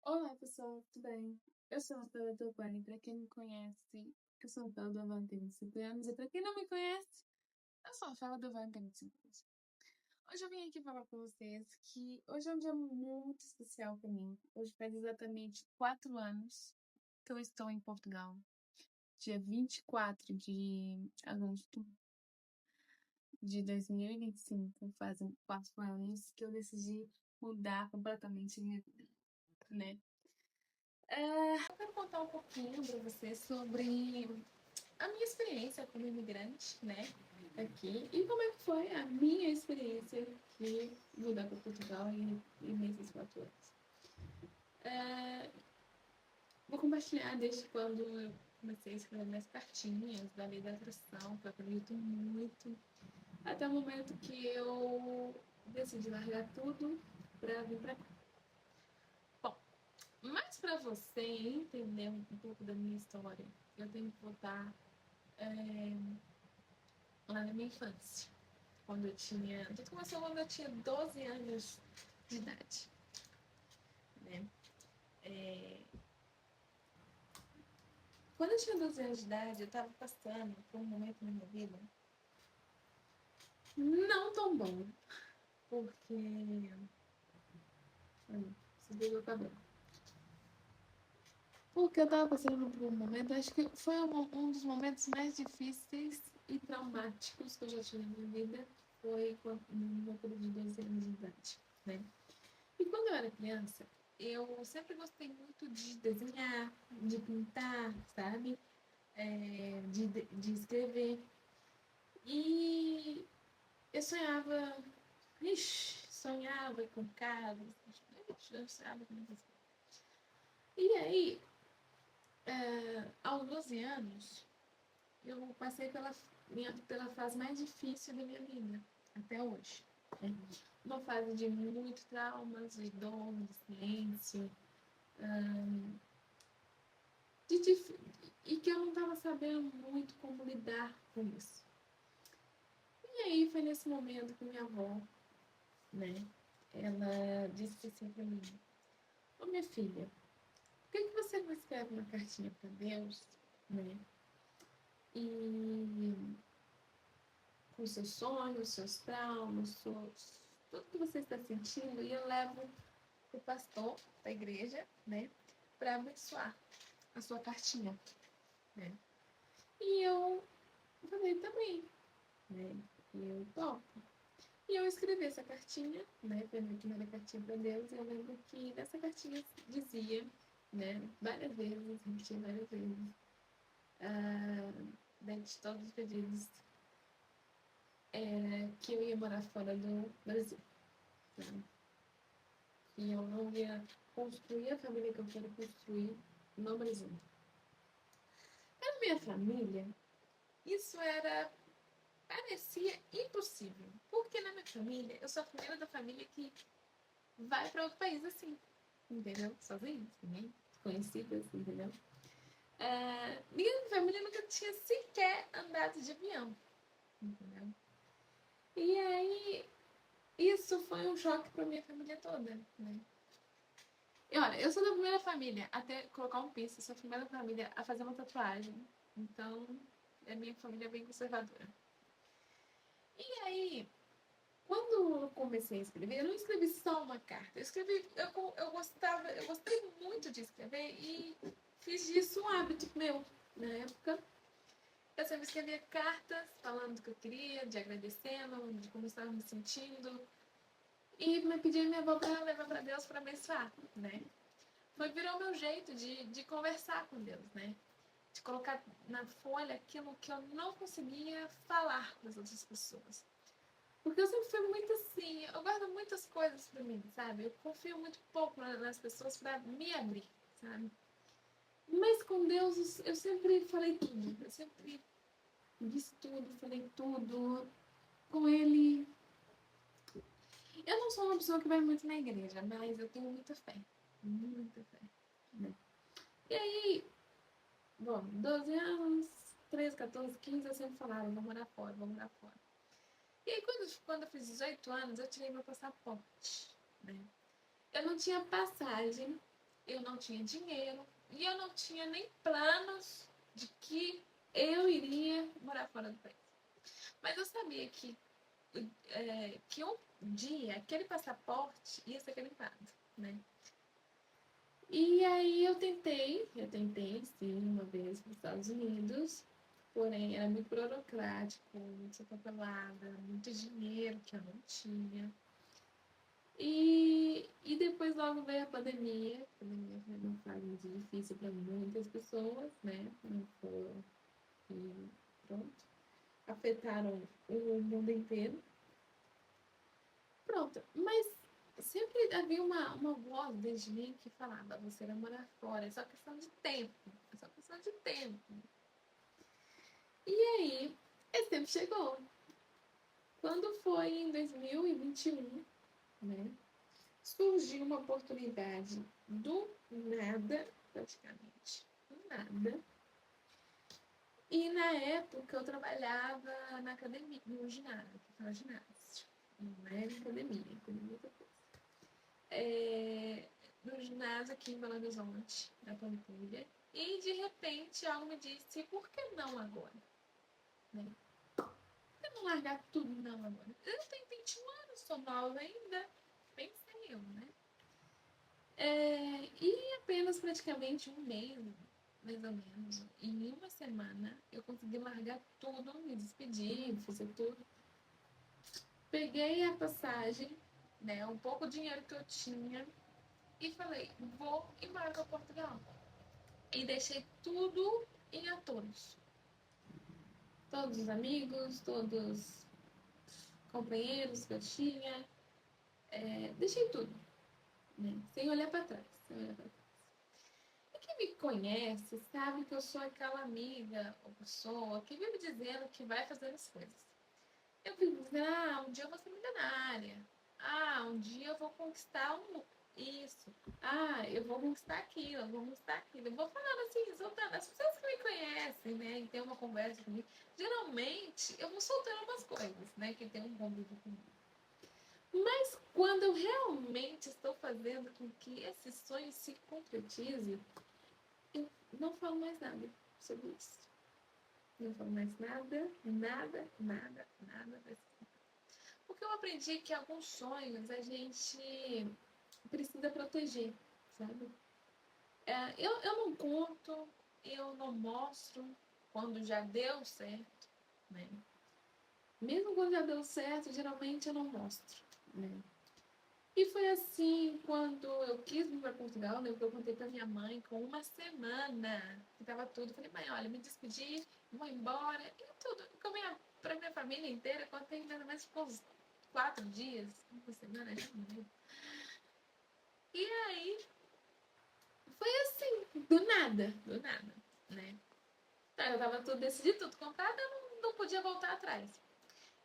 Olá, pessoal, tudo bem? Eu sou a Rafaela Topani. Para quem me conhece, eu sou a Rafaela do Avante tem 25 anos. E para quem não me conhece, eu sou a Rafaela do Avante tem 25 anos. Hoje eu vim aqui falar com vocês que hoje é um dia muito especial para mim. Hoje faz exatamente 4 anos que eu estou em Portugal. Dia 24 de agosto de 2025, fazem 4 anos que eu decidi mudar completamente minha vida, né? Eu quero contar um pouquinho para vocês sobre a minha experiência como imigrante, né, aqui, e como é que foi a minha experiência de mudar para Portugal e nesses 4 anos. Vou compartilhar desde quando eu comecei a escrever minhas cartinhas da lei da atração, que eu acredito muito, até o momento que eu decidi largar tudo para vir para cá. Bom, mas para você entender um pouco da minha história, eu tenho que voltar lá na minha infância. Quando eu tinha. Tudo começou quando eu tinha 12 anos de idade. Né? É, quando eu tinha 12 anos de idade, eu estava passando por um momento na minha vida não tão bom. Porque. Subiu meu cabelo. Porque eu estava passando por um momento, acho que foi um dos momentos mais difíceis e traumáticos que eu já tive na minha vida. Foi no meu período de 12 anos de idade. Né? E quando eu era criança, eu sempre gostei muito de desenhar, de pintar, sabe? De escrever. E eu sonhava, sonhava com casas, eu sonhava com muitas coisas. E aí, aos 12 anos, eu passei pela fase mais difícil da minha vida, até hoje. Né? Uma fase de muito traumas, de dor, de silêncio, e que eu não estava sabendo muito como lidar com isso. E aí foi nesse momento que minha avó, né, ela disse assim para mim: Ô minha filha, por que você não escreve uma cartinha para Deus, né? E com seus sonhos, seus traumas, tudo que você está sentindo, e eu levo o pastor da igreja, né, para abençoar a sua cartinha, né? E eu falei também, né? E eu topo. E eu escrevi essa cartinha, né? Foi a minha primeira cartinha para Deus. E eu lembro que nessa cartinha dizia, né? Várias vezes, repetia várias vezes, dentro de todos os pedidos, que eu ia morar fora do Brasil. Né? E eu não ia construir a família que eu quero construir no Brasil. Na minha família, isso parecia impossível. Porque na minha família, eu sou a primeira da família que vai para outro país assim, entendeu? Sozinho, ninguém conhecidas, entendeu? Minha família nunca tinha sequer andado de avião, entendeu? E aí, isso foi um choque para minha família toda, né? E olha, eu sou da primeira família, até colocar um piercing, sou a primeira família a fazer uma tatuagem. Então, a minha família é bem conservadora. E aí, quando eu comecei a escrever, eu não escrevi só uma carta. Eu gostei muito de escrever e fiz disso um hábito meu. Na época, eu sempre escrevia cartas falando do que eu queria, de agradecendo, de como eu estava me sentindo. E me pedia minha avó para levar para Deus para abençoar, né? Virou meu jeito de conversar com Deus, né? De colocar na folha aquilo que eu não conseguia falar para as outras pessoas. Porque eu sempre fui muito assim, eu guardo muitas coisas pra mim, sabe? Eu confio muito pouco nas pessoas pra me abrir, sabe? Mas com Deus eu sempre falei tudo, eu sempre disse tudo, falei tudo. Com Ele. Eu não sou uma pessoa que vai muito na igreja, mas eu tenho muita fé. Muita fé. Né? E aí, bom, 12 anos, 13, 14, 15, eu sempre falava, vou morar fora, vou morar fora. E aí, quando eu fiz 18 anos, eu tirei meu passaporte, né? Eu não tinha passagem eu não tinha dinheiro e eu não tinha nem planos de que eu iria morar fora do país. Mas eu sabia que um dia aquele passaporte ia ser carimbado, né? E aí eu tentei sim, uma vez para os Estados Unidos, porém era muito burocrático, muito papelada, muito dinheiro que eu não tinha. E depois logo veio a pandemia. A pandemia foi uma fase muito difícil para muitas pessoas, né? Não foi. E pronto. Afetaram o mundo inteiro. Pronto. Mas sempre havia uma voz dentro de mim que falava: você vai morar fora, é só questão de tempo. É só questão de tempo. E aí, esse tempo chegou. Quando foi em 2021, né? Surgiu uma oportunidade do nada, praticamente, do nada. E na época eu trabalhava na academia, no ginásio, no ginásio. Não era academia, academia outra coisa. No ginásio aqui em Belo Horizonte, na Pampulha. E de repente algo me disse, por que não agora? Né? Por que não largar tudo não agora? Eu tenho 21 anos, sou nova ainda. Pensei eu, né? E apenas praticamente um mês, mais ou menos, em uma semana, eu consegui largar tudo, me despedir, fazer tudo. Peguei a passagem, né, um pouco de dinheiro que eu tinha, e falei, vou embora para Portugal. E deixei tudo em Atos. Todos os amigos, todos os companheiros que eu tinha, deixei tudo, né, sem olhar para trás, sem olhar para trás. Quem me conhece sabe que eu sou aquela amiga ou pessoa que vive dizendo que vai fazer as coisas. Eu vivo dizendo, um dia eu vou ser milionária. Um dia eu vou conquistar isso. Eu vou conquistar aquilo, eu vou conquistar aquilo. Eu vou falando assim, soltando. As pessoas que me conhecem, né, e tem uma conversa comigo, geralmente eu vou soltando umas coisas, né, que tem um convívio comigo. Mas quando eu realmente estou fazendo com que esse sonho se concretize, eu não falo mais nada sobre isso. Não falo mais nada. Porque eu aprendi que alguns sonhos a gente precisa proteger, sabe? Eu não conto, eu não mostro quando já deu certo, né? Mesmo quando já deu certo, geralmente eu não mostro, né? E foi assim, quando eu quis vir para Portugal, né, eu contei para minha mãe com uma semana que tava tudo. Falei, mãe, olha, me despedi, vou embora, e tudo. Para minha família inteira, contei mais ou menos por uns 4 dias, uma semana, já não lembro. E aí, foi assim, do nada, né? Eu tava tudo decidido, tudo comprado, eu não podia voltar atrás.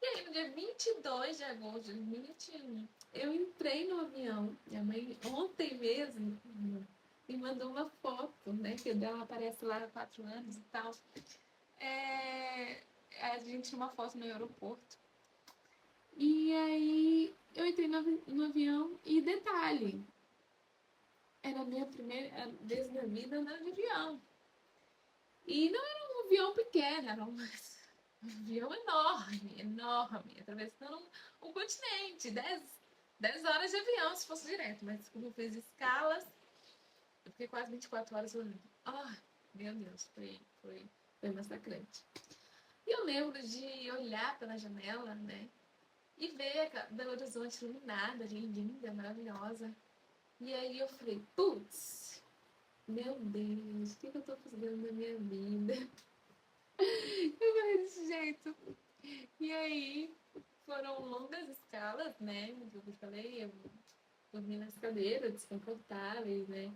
E aí, no dia 22 de agosto de 2021, eu entrei no avião. Minha mãe, ontem mesmo, me mandou uma foto, né? Que ela aparece lá há 4 anos e tal. A gente tinha uma foto no aeroporto. E aí, eu entrei no avião e, detalhe, era a minha primeira vez na vida andando de avião. E não era um avião pequeno, era um avião enorme, atravessando um continente, 10 horas de avião se fosse direto, mas como eu fiz escalas, eu fiquei quase 24 horas olhando. Meu Deus, foi massacrante. E eu lembro de olhar pela janela, né, e ver Belo Horizonte iluminada, linda, maravilhosa. E aí eu falei, putz, meu Deus, o que eu tô fazendo na minha vida? Eu falei desse jeito. E aí foram longas escalas, né? Como eu falei, eu dormi nas cadeiras desconfortáveis, né?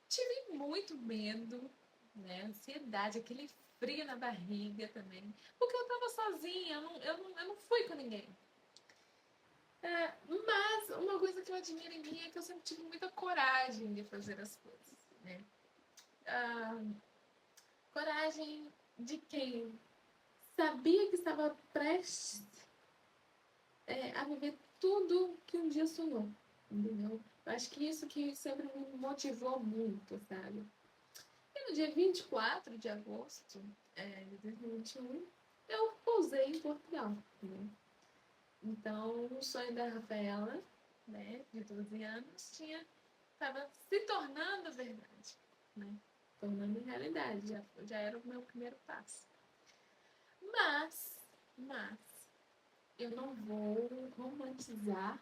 Tive muito medo, né? Ansiedade, aquele frio na barriga também. Porque eu tava sozinha, eu não fui com ninguém. Mas uma coisa que eu admiro em mim é que eu sempre tive muita coragem de fazer as coisas, né? Coragem de quem sabia que estava prestes a viver tudo que um dia sonhou, entendeu? Eu acho que isso que sempre me motivou muito, sabe? E no dia 24 de agosto de 2021, eu pousei em Portugal, né? Então, o sonho da Rafaela, né, de 12 anos, estava se tornando verdade, né? Tornando realidade, já era o meu primeiro passo. Mas, eu não vou romantizar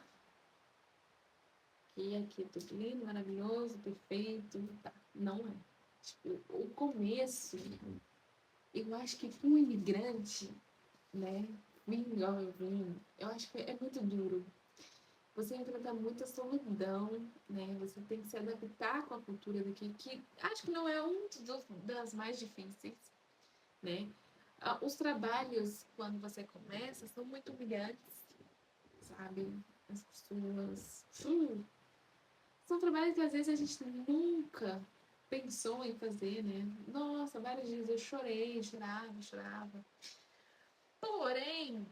que aqui é tudo lindo, maravilhoso, perfeito, tá. Não é. Tipo, o começo, eu acho que para um imigrante, né, vim igual eu vim, eu acho que é muito duro. Você enfrenta muita solidão, né? Você tem que se adaptar com a cultura daqui, que acho que não é das mais difíceis, né? Os trabalhos, quando você começa, são muito humilhantes, sabe? As pessoas. São trabalhos que às vezes a gente nunca pensou em fazer, né? Nossa, vários dias eu chorei, chorava. Porém,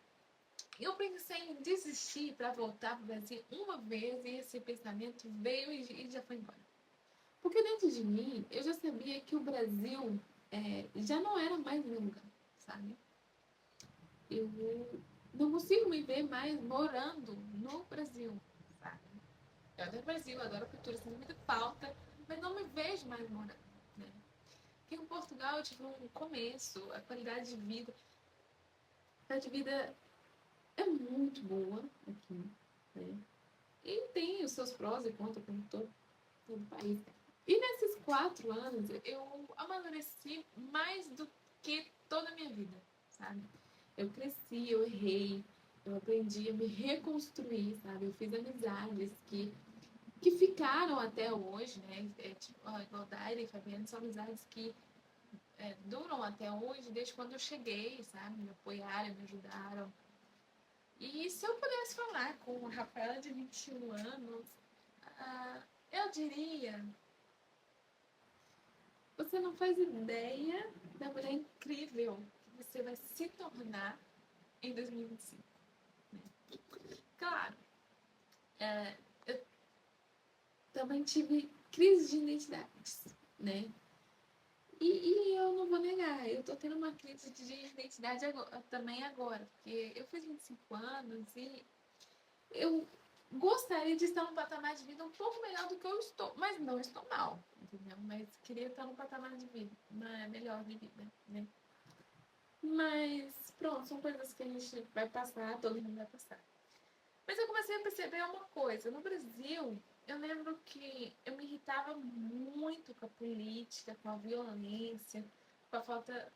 eu pensei em desistir para voltar para o Brasil uma vez e esse pensamento veio e já foi embora. Porque dentro de mim, eu já sabia que o Brasil já não era mais meu lugar, sabe? Eu não consigo me ver mais morando no Brasil, sabe? Eu adoro o Brasil, eu adoro a cultura, sinto muita falta, mas não me vejo mais morando, né? Porque em Portugal eu tive um começo, a qualidade de vida é muito boa aqui, né? E tem os seus prós e contras, como todo país. E nesses 4 anos, eu amadureci mais do que toda a minha vida, sabe? Eu cresci, eu errei, eu aprendi a me reconstruir, sabe? Eu fiz amizades que ficaram até hoje, né? Tipo, igual Daira e Fabiana, são amizades que duram até hoje, desde quando eu cheguei, sabe? Me apoiaram, me ajudaram. E se eu pudesse falar com a Rafaela de 21 anos, eu diria: você não faz ideia da mulher incrível que você vai se tornar em 2025. Né? Claro, eu também tive crise de identidades, né? E eu não vou negar, eu tô tendo uma crise de identidade também agora, porque eu fiz 25 anos e eu gostaria de estar num patamar de vida um pouco melhor do que eu estou, mas não estou mal, entendeu? Mas queria estar num patamar de vida melhor de vida, né? Mas pronto, são coisas que a gente vai passar, todo mundo vai passar. Mas eu comecei a perceber uma coisa, no Brasil, eu lembro que eu me irritava muito com a política, com a violência, com a falta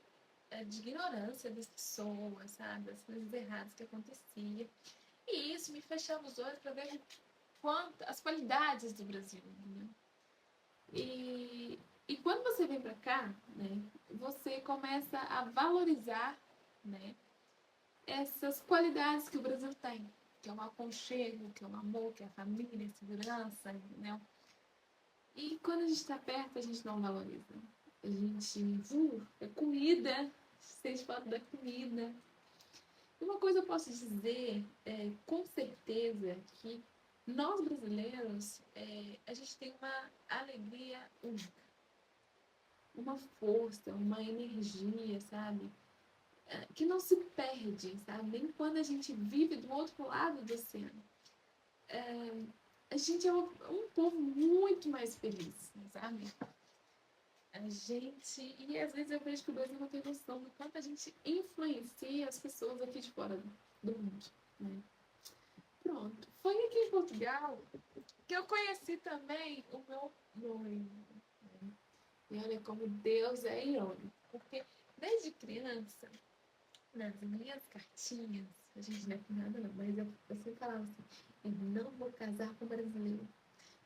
de ignorância das pessoas, sabe? Das coisas erradas que aconteciam. E isso me fechava os olhos para ver as qualidades do Brasil, né? E quando você vem para cá, né, você começa a valorizar, né, essas qualidades que o Brasil tem, que é o aconchego, que é o amor, que é a família, a segurança, né? E quando a gente está perto, a gente não valoriza. A gente, é comida, sente falta da comida. E uma coisa eu posso dizer, com certeza, que nós brasileiros, a gente tem uma alegria única, uma força, uma energia, sabe? Que não se perde, sabe? Nem quando a gente vive do outro lado do oceano. A gente é um povo muito mais feliz, sabe? A gente. E às vezes eu vejo que o Brasil não tem noção do quanto a gente influencia as pessoas aqui de fora do mundo, né? Pronto. Foi aqui em Portugal que eu conheci também o meu noivo. Né? E olha como Deus é irônico. Porque desde criança, nas minhas cartinhas, a gente não é com nada não, mas eu sempre falava assim: eu não vou casar com brasileiro.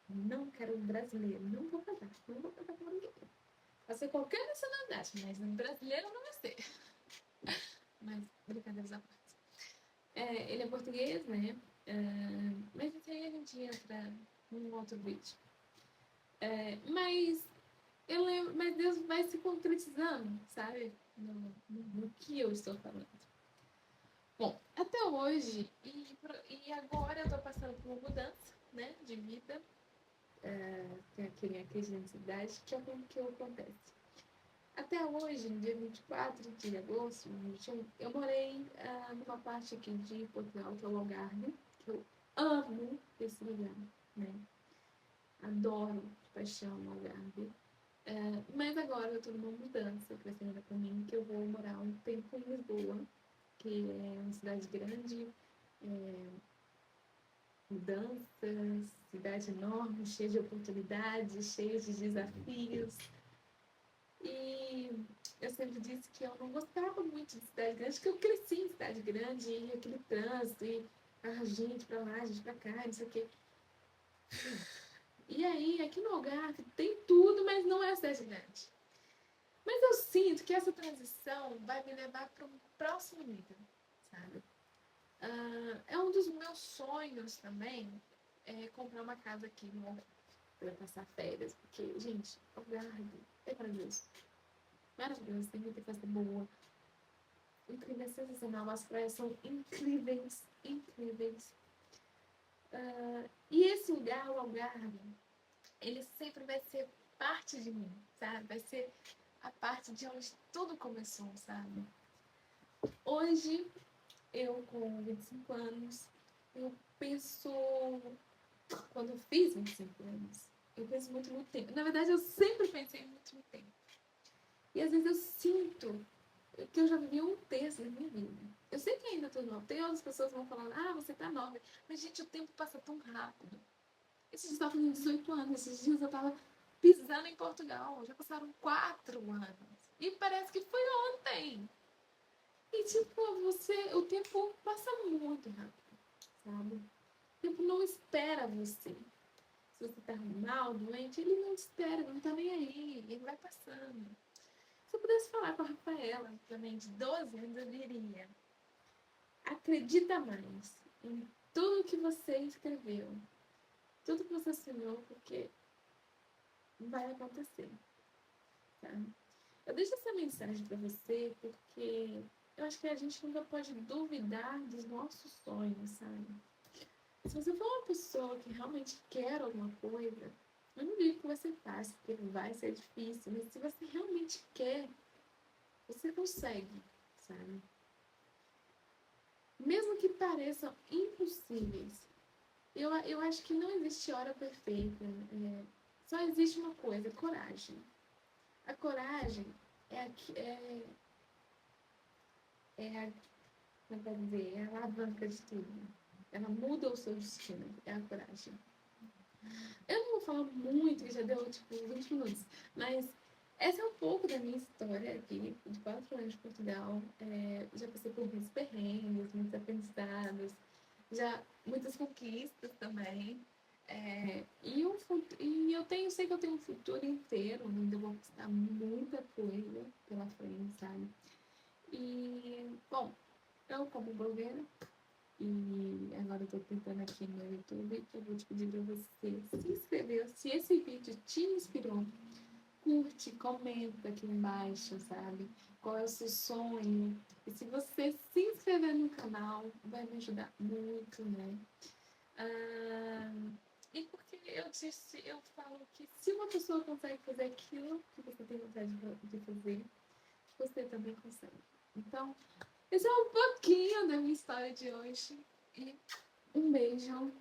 Não quero um brasileiro. Não vou casar com brasileiro. Vai ser qualquer nacionalidade, mas um brasileiro não vai ser. Mas, brincadeiras à parte. Ele é português, né? Mas isso aí a gente entra num outro vídeo. Mas Deus vai se concretizando, sabe? No que eu estou falando. Bom, até hoje, e agora eu estou passando por uma mudança, né, de vida. tem aquele crise de ansiedade, que é o que acontece. Até hoje, no dia 24 de agosto, eu morei numa parte aqui de Portugal, que é o Algarve, que eu amo esse lugar, né? Adoro de paixão o Algarve. Mas agora eu tô numa mudança crescendo pra mim, que eu vou morar um tempo em Lisboa, que é uma cidade grande, mudanças, cidade enorme, cheia de oportunidades, cheia de desafios. E eu sempre disse que eu não gostava muito de cidade grande, porque eu cresci em cidade grande, e aquele trânsito, e a gente pra lá, a gente pra cá, não sei o quê. E aí, aqui no Algarve, tem tudo, mas não é cidade grande. Mas eu sinto que essa transição vai me levar para um próximo nível, sabe? É um dos meus sonhos também, comprar uma casa aqui no Algarve, para passar férias, porque, gente, Algarve é maravilhoso. Maravilhoso, tem muita festa boa. O clima é sensacional, as praias são incríveis, incríveis. E esse lugar, o Algarve, ele sempre vai ser parte de mim, sabe? Vai ser a parte de onde tudo começou, sabe? Hoje, eu com 25 anos, eu penso, quando eu fiz 25 anos, eu penso muito no tempo. Na verdade, eu sempre pensei muito no tempo. E às vezes eu sinto que eu já vivi um terço da minha vida. Eu sei que ainda estou nova. Tem outras pessoas que vão falando, você tá nova. Mas, gente, o tempo passa tão rápido. Esses dias eu estava fazendo 18 anos. Esses dias eu estava pisando em Portugal. Já passaram 4 anos. E parece que foi ontem. E, tipo, o tempo passa muito rápido, sabe? O tempo não espera você. Se você tá mal, doente, ele não espera, não tá nem aí. Ele vai passando. Se eu pudesse falar com a Rafaela, também de 12 anos, eu diria: acredita mais em tudo que você escreveu, tudo que você sonhou, porque vai acontecer, sabe? Eu deixo essa mensagem para você porque eu acho que a gente nunca pode duvidar dos nossos sonhos, sabe? Se você for uma pessoa que realmente quer alguma coisa, eu não digo que vai ser fácil, porque vai ser difícil, mas se você realmente quer, você consegue, sabe? Mesmo que pareçam impossíveis, eu acho que não existe hora perfeita. Só existe uma coisa: coragem. A coragem é a, como é dizer, é a alavanca de tudo. Ela muda o seu destino. É a coragem. Eu não vou falar muito, que já deu tipo 20 minutos, mas essa é um pouco da minha história aqui, de 4 anos de Portugal. Já passei por muitos perrengues, muitos aprendizados, já muitas conquistas também. E eu sei que eu tenho um futuro inteiro, ainda vou conquistar muita coisa pela frente, sabe? E, bom, eu como blogueira, e agora eu tô tentando aqui no YouTube, eu vou te pedir pra você se inscrever. Se esse vídeo te inspirou, curte, comenta aqui embaixo, sabe? Qual é o seu sonho? E se você se inscrever no canal, vai me ajudar muito, né? E porque eu falo que se uma pessoa consegue fazer aquilo que você tem vontade de fazer, você também consegue. Então, esse é um pouquinho da minha história de hoje. E um beijo.